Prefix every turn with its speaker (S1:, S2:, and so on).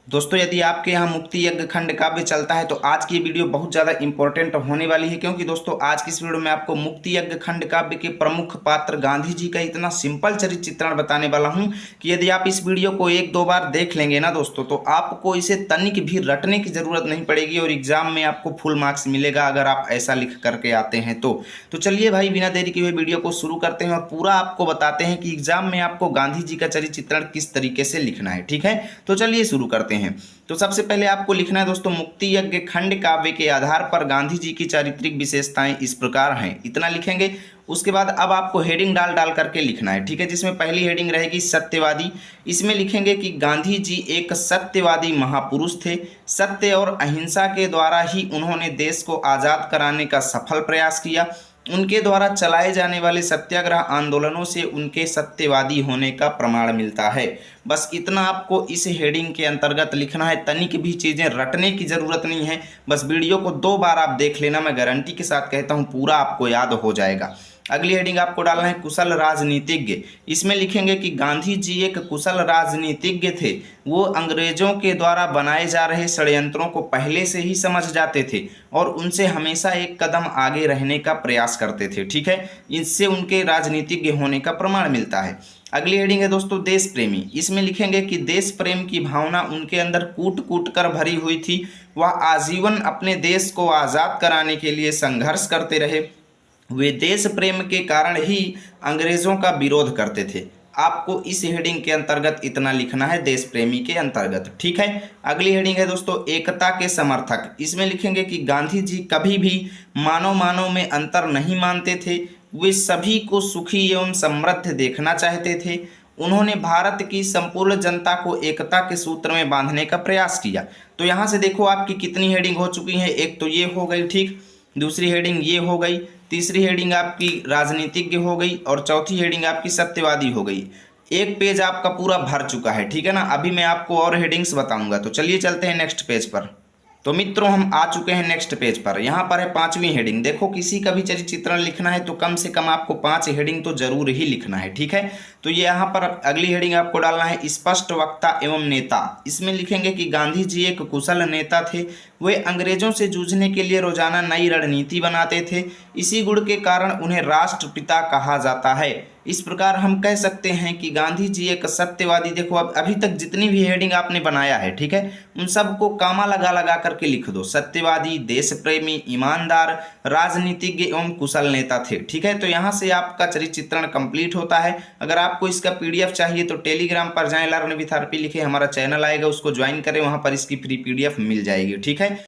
S1: दोस्तों, यदि आपके यहाँ मुक्ति यज्ञ खंड काव्य चलता है तो आज की वीडियो बहुत ज़्यादा इंपॉर्टेंट होने वाली है, क्योंकि दोस्तों आज की इस वीडियो में आपको मुक्ति यज्ञ खंड काव्य के प्रमुख पात्र गांधी जी का इतना सिंपल चरित्र चित्रण बताने वाला हूं कि यदि आप इस वीडियो को एक दो बार देख लेंगे ना दोस्तों, तो आपको इसे तनिक भी रटने की जरूरत नहीं पड़ेगी और एग्जाम में आपको फुल मार्क्स मिलेगा अगर आप ऐसा लिख करके आते हैं तो चलिए भाई, बिना देरी किए हुए वीडियो को शुरू करते हैं और पूरा आपको बताते हैं कि एग्जाम में आपको गांधी जी का चरित्र चित्रण किस तरीके से लिखना है। ठीक है, तो चलिए शुरू करते हैं। तो सबसे पहले आपको लिखना है दोस्तों, मुक्ति यज्ञ खंड काव्य के आधार पर गांधी जी की चारित्रिक विशेषताएं इस प्रकार हैं, इतना लिखेंगे। उसके बाद अब आपको हेडिंग डाल डाल करके लिखना है। ठीक है, जिसमें पहली हेडिंग रहेगी सत्यवादी। इसमें लिखेंगे कि गांधी जी एक सत्यवादी महापुरुष थे। सत्य और अहिंसा के द्वारा ही उन्होंने देश को आज़ाद कराने का सफल प्रयास किया। उनके द्वारा चलाए जाने वाले सत्याग्रह आंदोलनों से उनके सत्यवादी होने का प्रमाण मिलता है। बस इतना आपको इस हेडिंग के अंतर्गत लिखना है, तनिक भी चीज़ें रटने की ज़रूरत नहीं है। बस वीडियो को 2 बार आप देख लेना, मैं गारंटी के साथ कहता हूँ पूरा आपको याद हो जाएगा। अगली हेडिंग आपको डालना है कुशल राजनीतिज्ञ। इसमें लिखेंगे कि गांधी जी एक कुशल राजनीतिज्ञ थे। वो अंग्रेजों के द्वारा बनाए जा रहे षड्यंत्रों को पहले से ही समझ जाते थे और उनसे हमेशा एक कदम आगे रहने का प्रयास करते थे। ठीक है, इससे उनके राजनीतिज्ञ होने का प्रमाण मिलता है। अगली हेडिंग है दोस्तों देश प्रेमी। इसमें लिखेंगे कि देश प्रेम की भावना उनके अंदर कूट कूट कर भरी हुई थी। वह आजीवन अपने देश को आज़ाद कराने के लिए संघर्ष करते रहे। वे देश प्रेम के कारण ही अंग्रेजों का विरोध करते थे। आपको इस हेडिंग के अंतर्गत इतना लिखना है, देश प्रेमी के अंतर्गत। ठीक है, अगली हेडिंग है दोस्तों एकता के समर्थक। इसमें लिखेंगे कि गांधी जी कभी भी मानव मानव में अंतर नहीं मानते थे। वे सभी को सुखी एवं समृद्ध देखना चाहते थे। उन्होंने भारत की संपूर्ण जनता को एकता के सूत्र में बांधने का प्रयास किया। तो यहाँ से देखो आपकी कितनी हेडिंग हो चुकी है। एक तो ये हो गई, ठीक, दूसरी हेडिंग ये हो गई, तीसरी हेडिंग आपकी राजनीतिज्ञ हो गई और चौथी हेडिंग आपकी सत्यवादी हो गई। एक पेज आपका पूरा भर चुका है। ठीक है ना, अभी मैं आपको और हेडिंग्स बताऊंगा। तो चलिए चलते हैं नेक्स्ट पेज पर। तो मित्रों, हम आ चुके हैं नेक्स्ट पेज पर। यहाँ पर है 5वीं हेडिंग। देखो, किसी का भी चरित्र चित्रण लिखना है तो कम से कम आपको 5 हेडिंग तो जरूर ही लिखना है। ठीक है, तो ये यहाँ पर अगली हेडिंग आपको डालना है स्पष्ट वक्ता एवं नेता। इसमें लिखेंगे कि गांधी जी एक कुशल नेता थे। वे अंग्रेजों से जूझने के लिए रोजाना नई रणनीति बनाते थे। इसी गुण के कारण उन्हें राष्ट्रपिता कहा जाता है। इस प्रकार हम कह सकते हैं कि गांधी जी एक सत्यवादी। देखो, अब अभी तक जितनी भी हेडिंग आपने बनाया है, ठीक है, उन सबको कामा लगा लगा करके लिख दो। सत्यवादी, देश प्रेमी, ईमानदार, राजनीतिज्ञ एवं कुशल नेता थे। ठीक है, तो यहाँ से आपका चरित्र चित्रण कंप्लीट होता है। अगर आपको इसका पीडीएफ चाहिए तो टेलीग्राम पर जाएं, लर्न विथ आरपी लिखे हमारा चैनल आएगा, उसको ज्वाइन करें, वहां पर इसकी फ्री पीडीएफ मिल जाएगी। ठीक है।